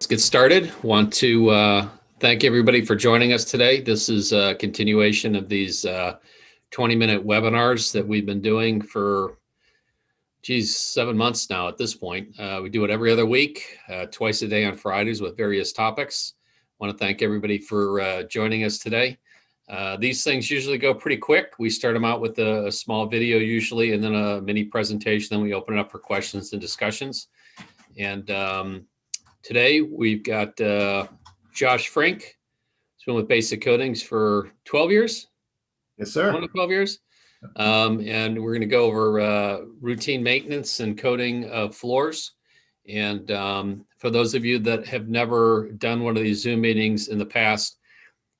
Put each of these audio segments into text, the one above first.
Let's get started. Want to thank everybody for joining us today. This is a continuation of these 20-minute webinars that we've been doing for, 7 months now at this point. We do it every other week, twice a day on Fridays with various topics. Want to thank everybody for joining us today. These things usually go pretty quick. We start them out with a small video usually, and then a mini presentation. Then we open it up for questions and discussions. And today we've got Josh Frink. He's been with Basic Coatings for 12 years. Yes, sir. 12 years. And we're going to go over routine maintenance and coating of floors. And for those of you that have never done one of these Zoom meetings in the past,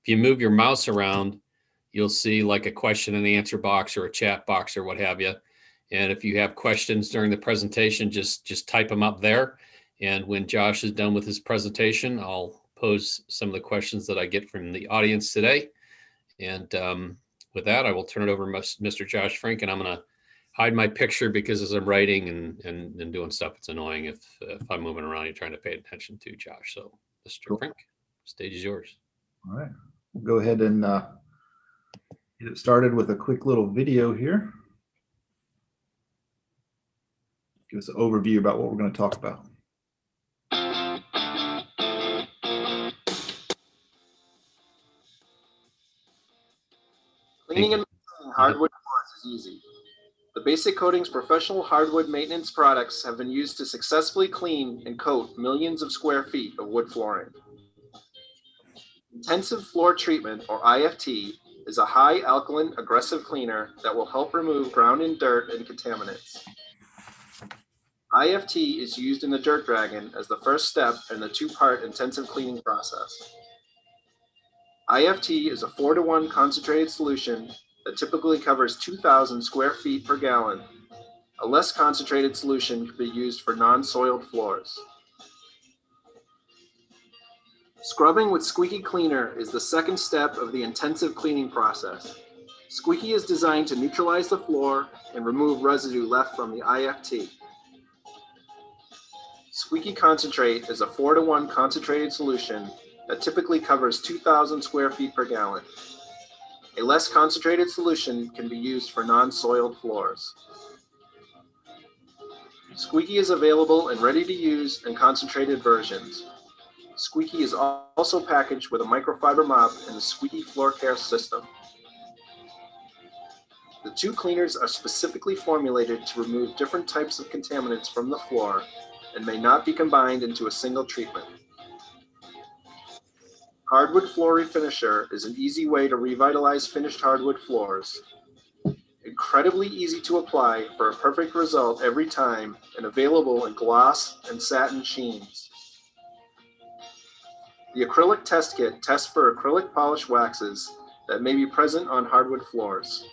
if you move your mouse around, you'll see like a question and answer box or a chat box or what have you. And if you have questions during the presentation, just type them up there. And when Josh is done with his presentation, I'll pose some of the questions that I get from the audience today. And with that, I will turn it over to Mr. Josh Frink, and I'm going to hide my picture because as I'm writing and doing stuff, it's annoying if I'm moving around, you're trying to pay attention to Josh. So, Mr. Frink, stage is yours. All right. We'll go ahead and get it started with a quick little video here. Give us an overview about what we're going to talk about. Cleaning and maintaining hardwood floors is easy. The Basic Coatings professional hardwood maintenance products have been used to successfully clean and coat millions of square feet of wood flooring. Intensive floor treatment, or IFT, is a high alkaline aggressive cleaner that will help remove ground-in dirt and contaminants. IFT is used in the Dirt Dragon as the first step in the two-part intensive cleaning process. IFT is a 4-to-1 concentrated solution that typically covers 2,000 square feet per gallon. A less concentrated solution can be used for non-soiled floors. Scrubbing with Squeaky Cleaner is the second step of the intensive cleaning process. Squeaky is designed to neutralize the floor and remove residue left from the IFT. Squeaky Concentrate is a 4-to-1 concentrated solution that typically covers 2,000 square feet per gallon. A less concentrated solution can be used for non-soiled floors. Squeaky is available in ready-to-use and concentrated versions. Squeaky is also packaged with a microfiber mop in the Squeaky Floor Care system. The two cleaners are specifically formulated to remove different types of contaminants from the floor and may not be combined into a single treatment. Hardwood Floor Refinisher is an easy way to revitalize finished hardwood floors. Incredibly easy to apply for a perfect result every time and available in gloss and satin sheens. The acrylic test kit tests for acrylic polish waxes that may be present on hardwood floors.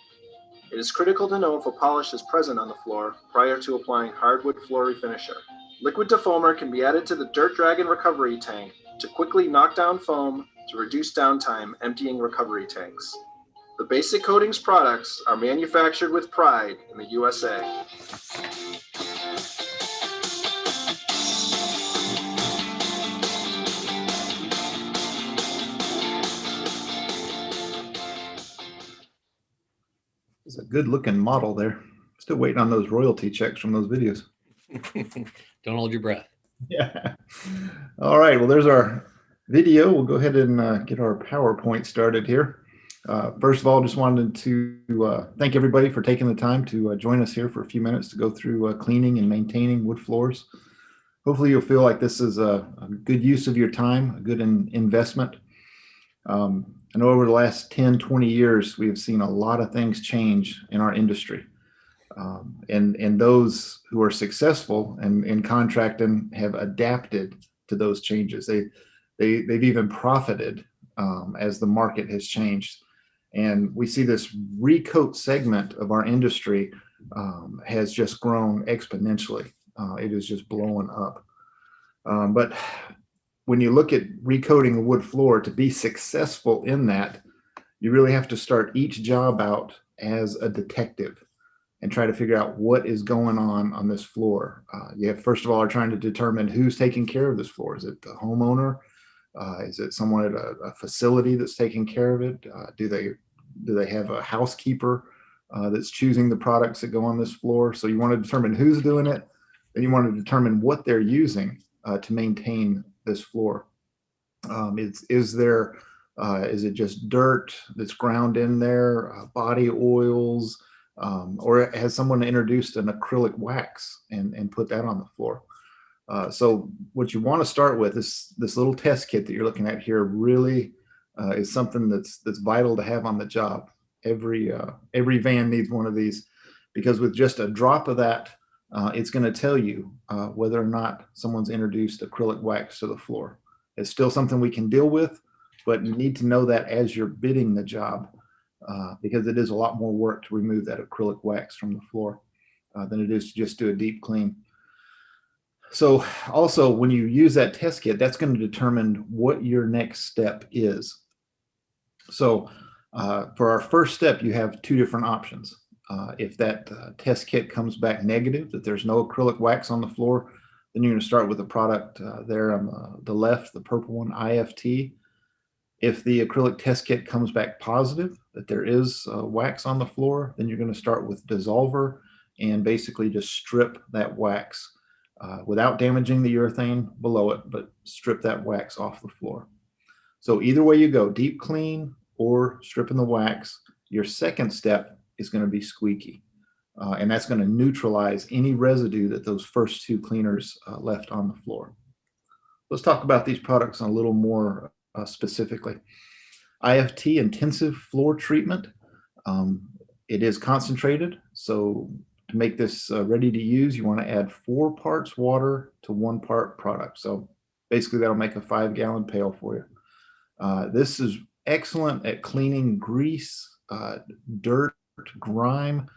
It is critical to know if a polish is present on the floor prior to applying Hardwood Floor Refinisher. Liquid defoamer can be added to the Dirt Dragon recovery tank to quickly knock down foam to reduce downtime emptying recovery tanks. The Basic Coatings products are manufactured with pride in the USA. It's a good looking model there. Still waiting on those royalty checks from those videos. Don't hold your breath. Yeah. All right. Well, there's our video. We'll go ahead and get our PowerPoint started here. First of all, just wanted to thank everybody for taking the time to join us here for a few minutes to go through cleaning and maintaining wood floors. Hopefully you'll feel like this is a good use of your time, a good investment. I know over the last 10, 20 years, we have seen a lot of things change in our industry. And those who are successful in contracting have adapted to those changes. They've even profited as the market has changed. And we see this recoat segment of our industry has just grown exponentially. It is just blowing up. But when you look at recoating a wood floor, to be successful in that, you really have to start each job out as a detective and try to figure out what is going on this floor. You have, first of all, are trying to determine who's taking care of this floor. Is it the homeowner? Is it someone at a facility that's taking care of it? Do they have a housekeeper that's choosing the products that go on this floor? So you want to determine who's doing it, then you want to determine what they're using to maintain this floor. Is it just dirt that's ground in there, body oils, or has someone introduced an acrylic wax and put that on the floor? So what you want to start with is this little test kit that you're looking at here really is something that's vital to have on the job. Every van needs one of these, because with just a drop of that, it's going to tell you whether or not someone's introduced acrylic wax to the floor. It's still something we can deal with, but you need to know that as you're bidding the job, because it is a lot more work to remove that acrylic wax from the floor than it is to just do a deep clean. So also, when you use that test kit, that's going to determine what your next step is. So for our first step, you have two different options. If that test kit comes back negative, that there's no acrylic wax on the floor, then you're going to start with the product there on the left, the purple one, IFT. If the acrylic test kit comes back positive, that there is wax on the floor, then you're going to start with dissolver and basically just strip that wax without damaging the urethane below it, but strip that wax off the floor. So either way you go, deep clean or stripping the wax, your second step is going to be Squeaky. And that's going to neutralize any residue that those first two cleaners left on the floor. Let's talk about these products a little more specifically. IFT, intensive floor treatment. It is concentrated, so to make this ready to use, you want to add 4 parts water to 1 part product. So basically that'll make a 5-gallon pail for you. This is excellent at cleaning grease, dirt, grime,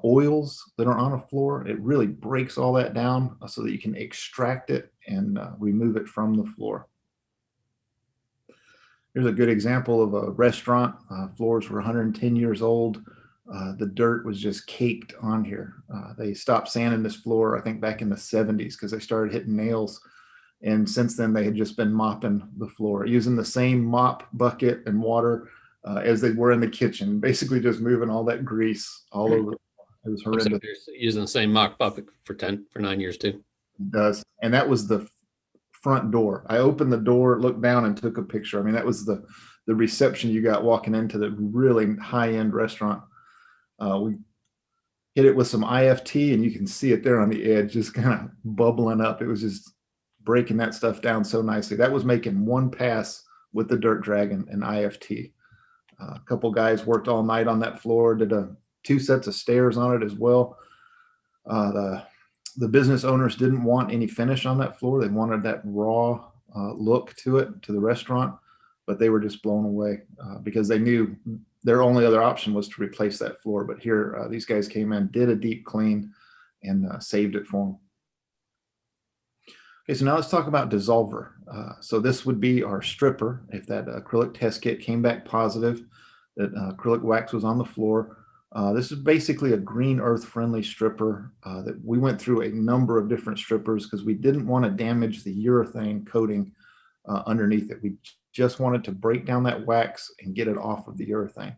oils that are on a floor. It really breaks all that down so that you can extract it and remove it from the floor. Here's a good example of a restaurant. Floors were 110 years old. The dirt was just caked on here. They stopped sanding this floor, I think, back in the 70s because they started hitting nails. And since then, they had just been mopping the floor, using the same mop bucket and water as they were in the kitchen, basically just moving all that grease all over. It was horrendous. Like you're using the same mop bucket for 9 years too. It does. And that was the front door. I opened the door, looked down, and took a picture. I mean, that was the reception you got walking into the really high-end restaurant. We hit it with some IFT, and you can see it there on the edge, just kind of bubbling up. It was just breaking that stuff down so nicely. That was making one pass with the Dirt Dragon and IFT. A couple guys worked all night on that floor, did 2 sets of stairs on it as well. The business owners didn't want any finish on that floor. They wanted that raw look to it, to the restaurant, but they were just blown away because they knew their only other option was to replace that floor. But here, these guys came in, did a deep clean, and saved it for them. Okay, so now let's talk about dissolver. So this would be our stripper. If that acrylic test kit came back positive, that acrylic wax was on the floor. This is basically a green earth friendly stripper that we went through a number of different strippers because we didn't want to damage the urethane coating underneath it. We just wanted to break down that wax and get it off of the urethane.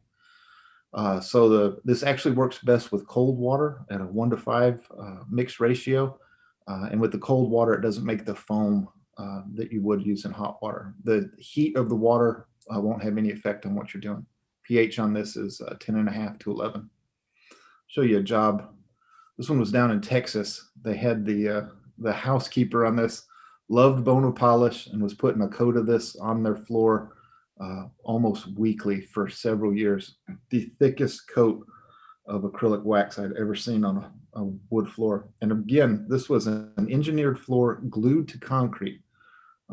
So this actually works best with cold water at a 1:5 mixed ratio. And with the cold water, it doesn't make the foam that you would use in hot water. The heat of the water won't have any effect on what you're doing. pH on this is 10.5 to 11. Show you a job. This one was down in Texas. They had the housekeeper on this, loved Bono polish, and was putting a coat of this on their floor almost weekly for several years. The thickest coat of acrylic wax I'd ever seen on a wood floor. And again, this was an engineered floor glued to concrete.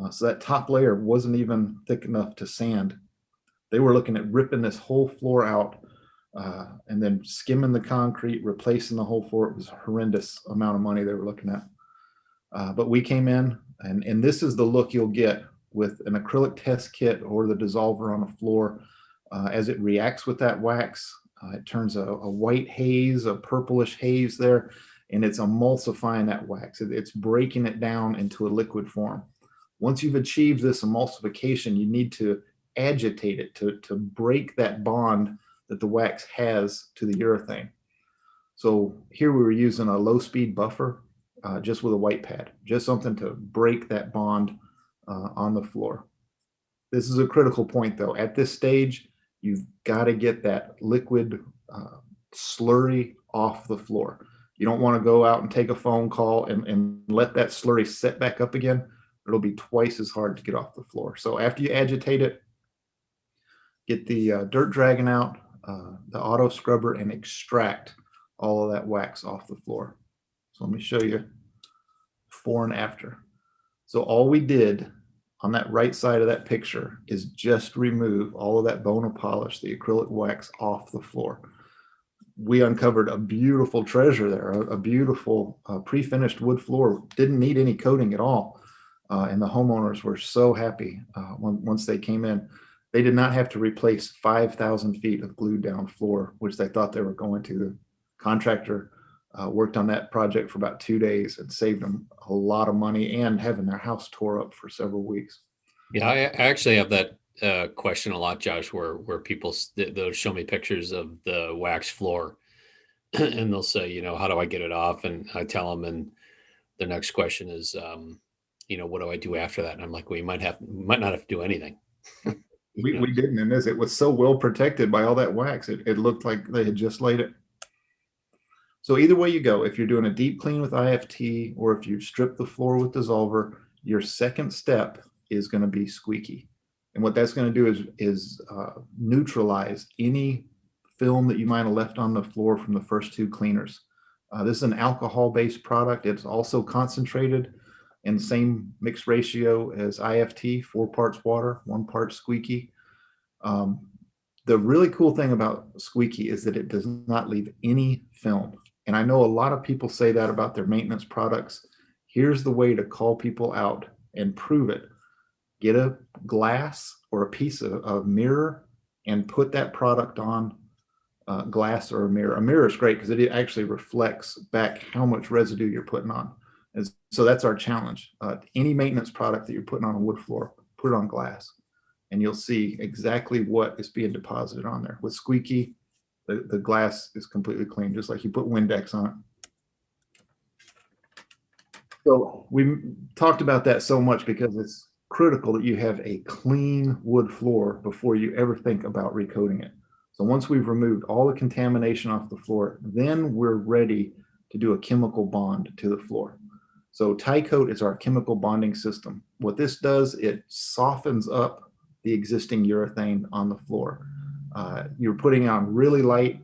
So that top layer wasn't even thick enough to sand. They were looking at ripping this whole floor out and then skimming the concrete, replacing the whole floor. It was a horrendous amount of money they were looking at. But we came in, and this is the look you'll get with an acrylic test kit or the dissolver on the floor as it reacts with that wax. It turns a white haze, a purplish haze there, and it's emulsifying that wax. It's breaking it down into a liquid form. Once you've achieved this emulsification, you need to agitate it to break that bond that the wax has to the urethane. So here we were using a low-speed buffer, just with a white pad, just something to break that bond on the floor. This is a critical point, though. At this stage, you've got to get that liquid slurry off the floor. You don't want to go out and take a phone call and let that slurry set back up again. It'll be twice as hard to get off the floor. So after you agitate it, get the dirt dragon out, the auto scrubber, and extract all of that wax off the floor. So let me show you before and after. So all we did on that right side of that picture is just remove all of that bone of polish, the acrylic wax, off the floor. We uncovered a beautiful treasure there, a beautiful pre-finished wood floor. Didn't need any coating at all. And the homeowners were so happy once they came in. They did not have to replace 5,000 feet of glued down floor, which they thought they were going to. The contractor worked on that project for about 2 days and saved them a lot of money and having their house tore up for several weeks. Yeah, I actually have that question a lot, Josh, where people, they'll show me pictures of the wax floor and they'll say, you know, how do I get it off? And I tell them, and the next question is, you know, what do I do after that? And I'm like, well, you might not have to do anything. We didn't in this. It was so well protected by all that wax. It looked like they had just laid it. So either way you go, if you're doing a deep clean with IFT or if you strip the floor with dissolver, your second step is going to be Squeaky. And what that's going to do is neutralize any film that you might have left on the floor from the first two cleaners. This is an alcohol-based product. It's also concentrated in the same mixed ratio as IFT, 4 parts water, 1 part Squeaky. The really cool thing about Squeaky is that it does not leave any film. And I know a lot of people say that about their maintenance products. Here's the way to call people out and prove it. Get a glass or a piece of mirror and put that product on glass or a mirror. A mirror is great because it actually reflects back how much residue you're putting on. And so that's our challenge. Any maintenance product that you're putting on a wood floor, put it on glass, and you'll see exactly what is being deposited on there. With Squeaky, the glass is completely clean, just like you put Windex on it. So we talked about that so much because it's critical that you have a clean wood floor before you ever think about recoating it. So once we've removed all the contamination off the floor, then we're ready to do a chemical bond to the floor. So TyCote is our chemical bonding system. What this does, it softens up the existing urethane on the floor. You're putting on really light,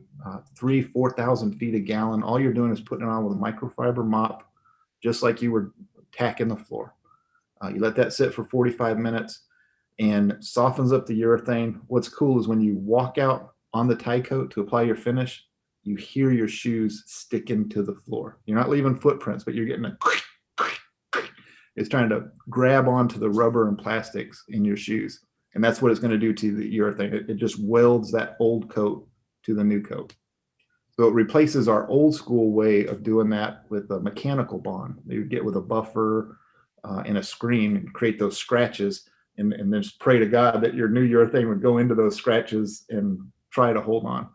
3,000-4,000 feet a gallon. All you're doing is putting it on with a microfiber mop, just like you were tacking the floor. You let that sit for 45 minutes and softens up the urethane. What's cool is when you walk out on the TyCote to apply your finish, you hear your shoes sticking to the floor. You're not leaving footprints, but you're getting a it's trying to grab onto the rubber and plastics in your shoes. And that's what it's going to do to the urethane. It just welds that old coat to the new coat. So it replaces our old school way of doing that with a mechanical bond. You get with a buffer and a screen and create those scratches and then just pray to God that your new urethane would go into those scratches and try to hold on.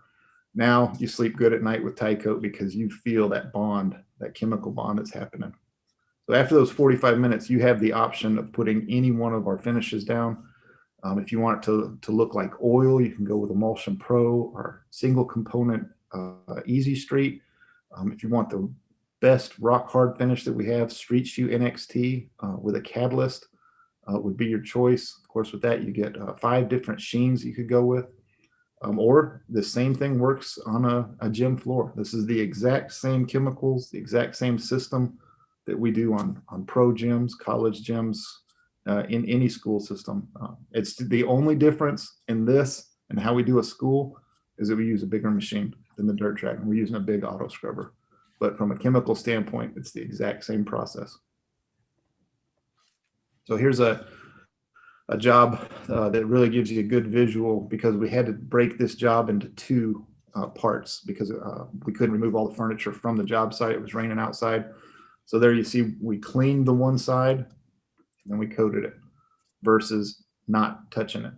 Now you sleep good at night with TyCote because you feel that bond, that chemical bond that's happening. So after those 45 minutes, you have the option of putting any one of our finishes down. If you want it to look like oil, you can go with Emulsion Pro or single component Easy Street. If you want the best rock hard finish that we have, Street Shoe NXT with a catalyst would be your choice. Of course, with that, you get 5 different sheens you could go with. Or the same thing works on a gym floor. This is the exact same chemicals, the exact same system that we do on pro gyms, college gyms, in any school system. It's the only difference in this and how we do a school is that we use a bigger machine than the dirt dragon. We're using a big auto scrubber. But from a chemical standpoint, it's the exact same process. So here's a job that really gives you a good visual because we had to break this job into 2 parts because we couldn't remove all the furniture from the job site. It was raining outside. So there you see we cleaned the one side and then we coated it versus not touching it.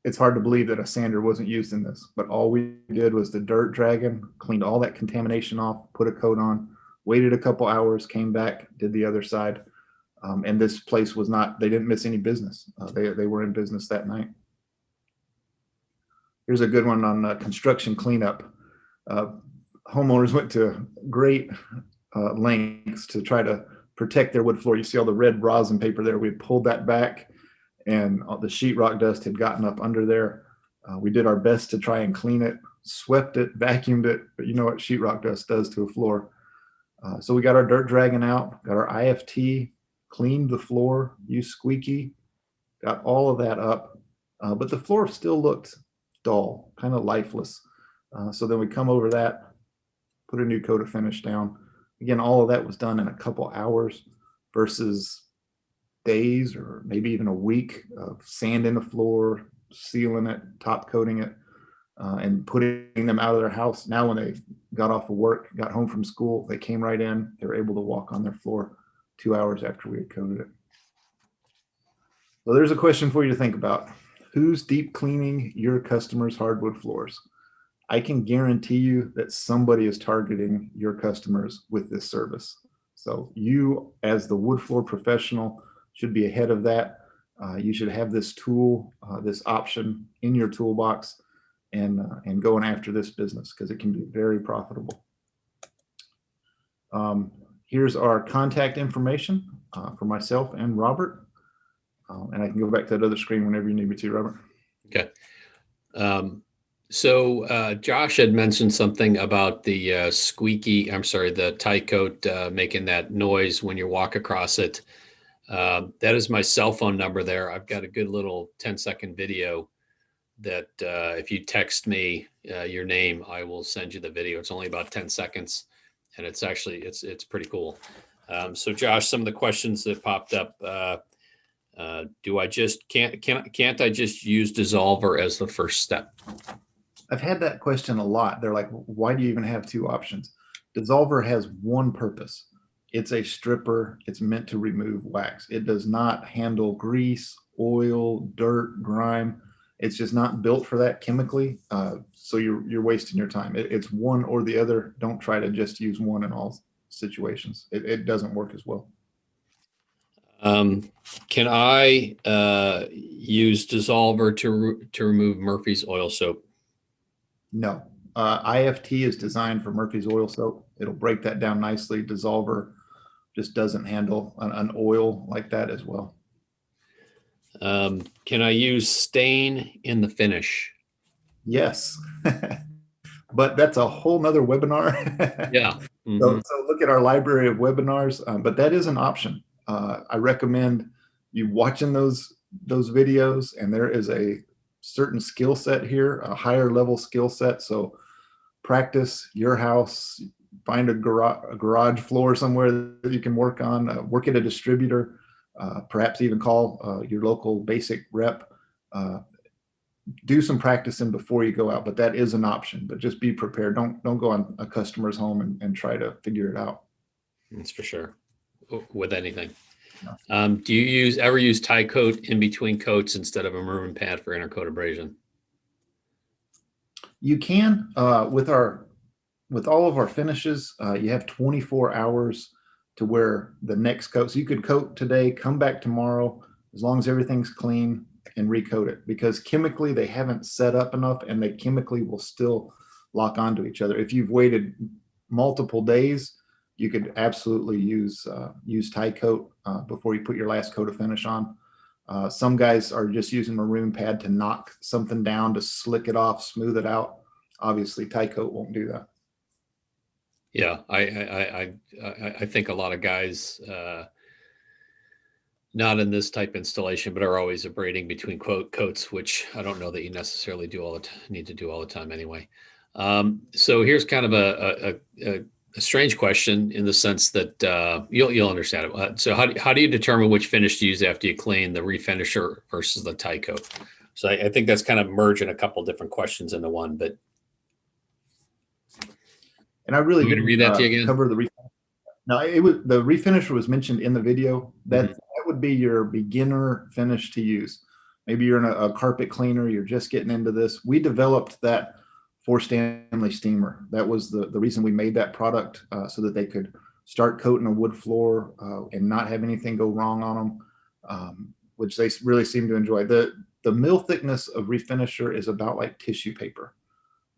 It's hard to believe that a sander wasn't used in this, but all we did was the dirt dragging, cleaned all that contamination off, put a coat on, waited a couple hours, came back, did the other side. And this place was not, they didn't miss any business. They were in business that night. Here's a good one on construction cleanup. Homeowners went to great lengths to try to protect their wood floor. You see all the red rosin paper there. We pulled that back and the sheetrock dust had gotten up under there. We did our best to try and clean it, swept it, vacuumed it, but you know what sheetrock dust does to a floor. So we got our dirt dragging out, got our IFT, cleaned the floor, used Squeaky, got all of that up, but the floor still looked dull, kind of lifeless. So then we come over that, put a new coat of finish down. Again, all of that was done in a couple hours versus days or maybe even a week of sand in the floor, sealing it, top coating it, and putting them out of their house. Now when they got off of work, got home from school, they came right in, they were able to walk on their floor 2 hours after we had coated it. So there's a question for you to think about. Who's deep cleaning your customers' hardwood floors? I can guarantee you that somebody is targeting your customers with this service. So you, as the wood floor professional, should be ahead of that. You should have this tool, this option in your toolbox and going after this business because it can be very profitable. Here's our contact information for myself and Robert. And I can go back to that other screen whenever you need me to, Robert. Okay. So Josh had mentioned something about the Squeaky, I'm sorry, the TyCote making that noise when you walk across it. That is my cell phone number there. I've got a good little 10-second video that if you text me your name, I will send you the video. It's only about 10 seconds and it's actually, it's pretty cool. So Josh, some of the questions that popped up, do I just, can't I just use dissolver as the first step? I've had that question a lot. They're like, why do you even have two options? Dissolver has one purpose. It's a stripper. It's meant to remove wax. It does not handle grease, oil, dirt, grime. It's just not built for that chemically. So you're wasting your time. It's one or the other. Don't try to just use one in all situations. It doesn't work as well. Can I use dissolver to remove Murphy's oil soap? No. IFT is designed for Murphy's oil soap. It'll break that down nicely. Dissolver just doesn't handle an oil like that as well. Can I use stain in the finish? Yes. But that's a whole nother webinar. Yeah. Mm-hmm. So look at our library of webinars, but that is an option. I recommend you watching those videos, and there is a certain skill set here, a higher level skill set. So practice your house, find a garage floor somewhere that you can work on, work at a distributor, perhaps even call your local basic rep. Do some practicing before you go out, but that is an option. But just be prepared. Don't go on a customer's home and try to figure it out. That's for sure. With anything. No. Do you ever use TyCote in between coats instead of a maroon pad for intercoat abrasion? You can with all of our finishes. You have 24 hours to wear the next coat. So you could coat today, come back tomorrow, as long as everything's clean, and recoat it, because chemically they haven't set up enough and they chemically will still lock onto each other. If you've waited multiple days, you could absolutely use TyCote before you put your last coat of finish on. Some guys are just using maroon pad to knock something down, to slick it off, smooth it out. Obviously TyCote won't do that. Yeah, I think a lot of guys, not in this type installation, but are always abrading between coats, which I don't know that you necessarily need to do all the time anyway. So here's kind of a strange question in the sense that you'll understand it. So how do you determine which finish to use after you clean, the refinisher versus the TyCote? So I think that's kind of merging a couple different questions into one. But And I really you want me to read that to you again? cover the refinish. No, it was the refinisher was mentioned in the video. That would be your beginner finish to use. Maybe you're in a carpet cleaner, you're just getting into this. We developed that for Stanley Steamer. That was the reason we made that product, so that they could start coating a wood floor and not have anything go wrong on them, which they really seem to enjoy. The mill thickness of refinisher is about like tissue paper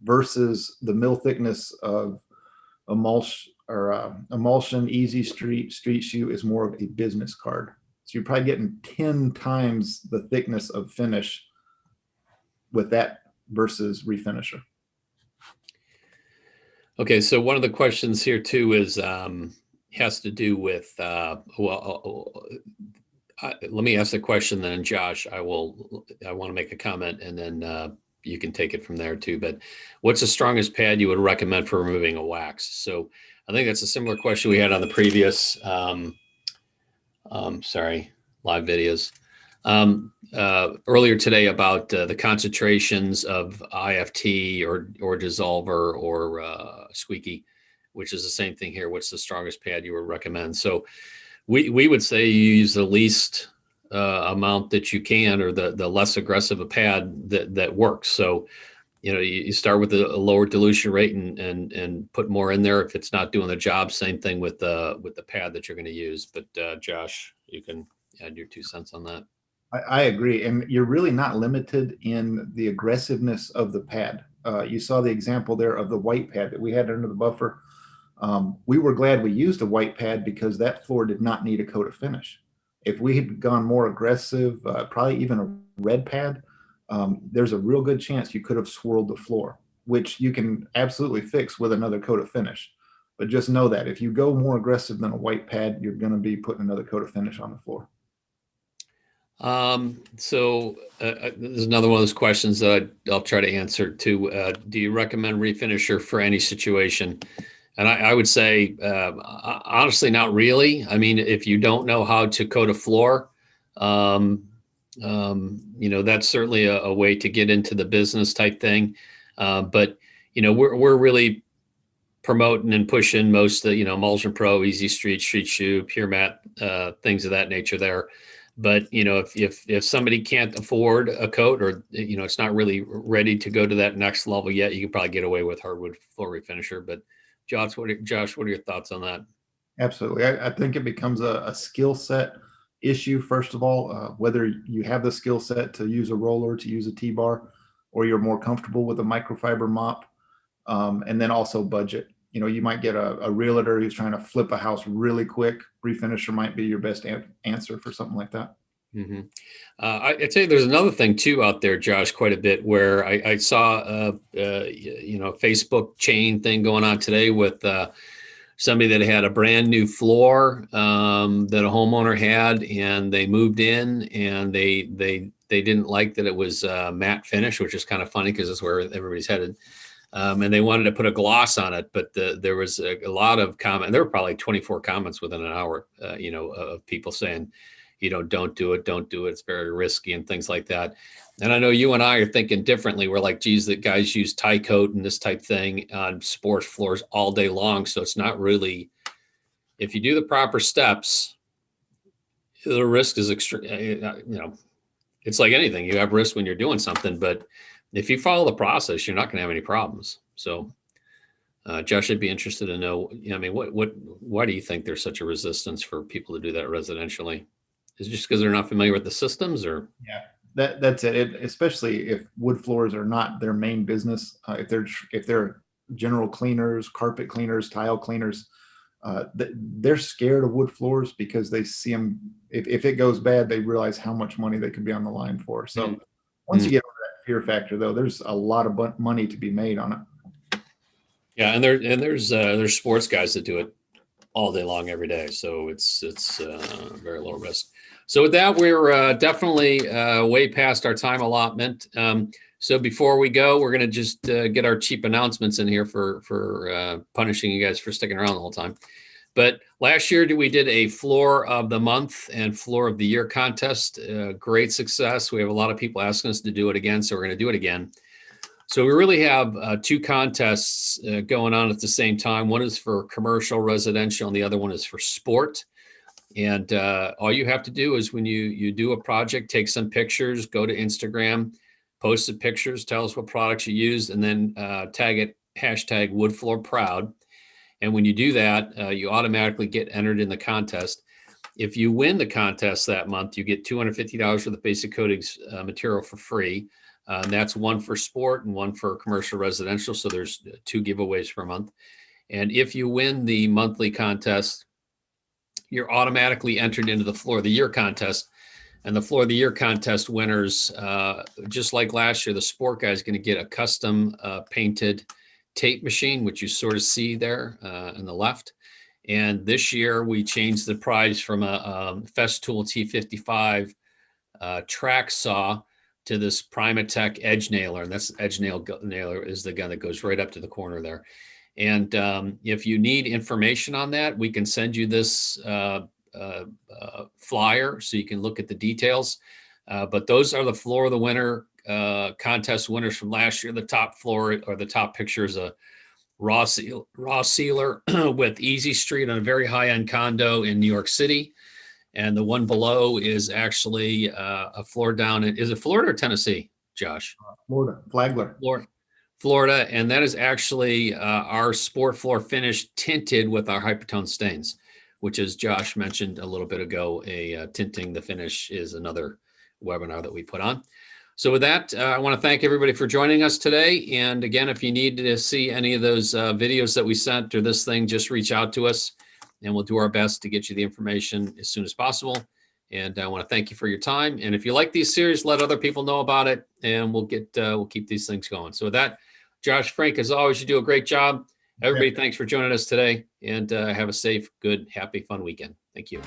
versus the mill thickness of emulsion easy street shoe is more of a business card. So you're probably getting 10 times the thickness of finish with that versus refinisher. Okay, so one of the questions here too is has to do with let me ask the question, then Josh, I want to make a comment, and then you can take it from there too. But what's the strongest pad you would recommend for removing a wax? So I think that's a similar question we had on the previous live videos earlier today about the concentrations of IFT or dissolver or Squeaky, which is the same thing here. What's the strongest pad you would recommend? So we would say you use the least amount that you can, or the less aggressive a pad that works. So, you start with a lower dilution rate and put more in there if it's not doing the job. Same thing with the pad that you're going to use. But Josh, you can add your 2 cents on that. I agree. And you're really not limited in the aggressiveness of the pad. You saw the example there of the white pad that we had under the buffer. We were glad we used a white pad because that floor did not need a coat of finish. If we had gone more aggressive, probably even a red pad, there's a real good chance you could have swirled the floor, which you can absolutely fix with another coat of finish. But just know that if you go more aggressive than a white pad, you're going to be putting another coat of finish on the floor. So there's another one of those questions that I'll try to answer too. Do you recommend refinisher for any situation? And I would say, honestly, not really. I mean, if you don't know how to coat a floor, that's certainly a way to get into the business type thing. But we're really promoting and pushing most of the, Emulsion Pro, Easy Street Shoe, Pure Matte, things of that nature there. But if somebody can't afford a coat, or it's not really ready to go to that next level yet, you can probably get away with hardwood floor refinisher. But Josh, what are your thoughts on that? Absolutely. I think it becomes a skill set issue, first of all, whether you have the skill set to use a roller, to use a T-bar, or you're more comfortable with a microfiber mop, and then also budget. You might get a realtor who's trying to flip a house really quick. Refinisher might be your best answer for something like that. Mm-hmm. I'd say there's another thing too out there, Josh, quite a bit, where I saw a Facebook chain thing going on today with somebody that had a brand new floor that a homeowner had, and they moved in, and they didn't like that it was matte finish, which is kind of funny because that's where everybody's headed. And they wanted to put a gloss on it, but there was a lot of comment. There were probably 24 comments within an hour, of people saying, don't do it. It's very risky and things like that. And I know you and I are thinking differently. We're like, geez, the guys use TyCote and this type thing on sports floors all day long. So it's not really, if you do the proper steps, the risk is extreme. It's like anything. You have risk when you're doing something, but if you follow the process, you're not going to have any problems. So, Josh, I'd be interested to know, why do you think there's such a resistance for people to do that residentially? Is it just because they're not familiar with the systems, or? Yeah, that's it. Especially if wood floors are not their main business. If they're general cleaners, carpet cleaners, tile cleaners, they're scared of wood floors because they see them. If it goes bad, they realize how much money they could be on the line for. So once you get over that fear factor, though, there's a lot of money to be made on it. Yeah, and there's sports guys that do it all day long, every day. So it's very low risk. So with that, we're definitely way past our time allotment. So before we go, we're going to just get our cheap announcements in here for punishing you guys for sticking around the whole time. But last year we did a floor of the month and floor of the year contest. Great success. We have a lot of people asking us to do it again, so we're going to do it again. So we really have two contests going on at the same time. One is for commercial, residential, and the other one is for sport. And all you have to do is when you do a project, take some pictures, go to Instagram, post the pictures, tell us what products you used, and then tag it #woodfloorproud. And when you do that, you automatically get entered in the contest. If you win the contest that month, you get $250 for the basic coatings material for free. And that's one for sport and one for commercial residential. So there's 2 giveaways per month. And if you win the monthly contest, you're automatically entered into the floor of the year contest. And the floor of the year contest winners, just like last year, the sport guy is going to get a custom painted tape machine, which you sort of see there on the left. And this year we changed the prize from a Festool T55 track saw to this Primatech edge nailer. And this edge nailer is the gun that goes right up to the corner there. And if you need information on that, we can send you this flyer so you can look at the details. But those are the floor of the winter contest winners from last year. The top floor or the top picture is a raw sealer with Easy Street on a very high-end condo in New York City. And the one below is actually a floor down in, is it Florida or Tennessee, Josh? Florida, Flagler. Florida, and that is actually our sport floor finish tinted with our hypertone stains, which, as Josh mentioned a little bit ago, tinting the finish is another webinar that we put on. So with that, I want to thank everybody for joining us today. And again, if you need to see any of those videos that we sent or this thing, just reach out to us and we'll do our best to get you the information as soon as possible. And I want to thank you for your time. And if you like these series, let other people know about it, and we'll keep these things going. So with that, Josh, Frank, as always, you do a great job. Everybody, thanks for joining us today, and have a safe, good, happy, fun weekend. Thank you.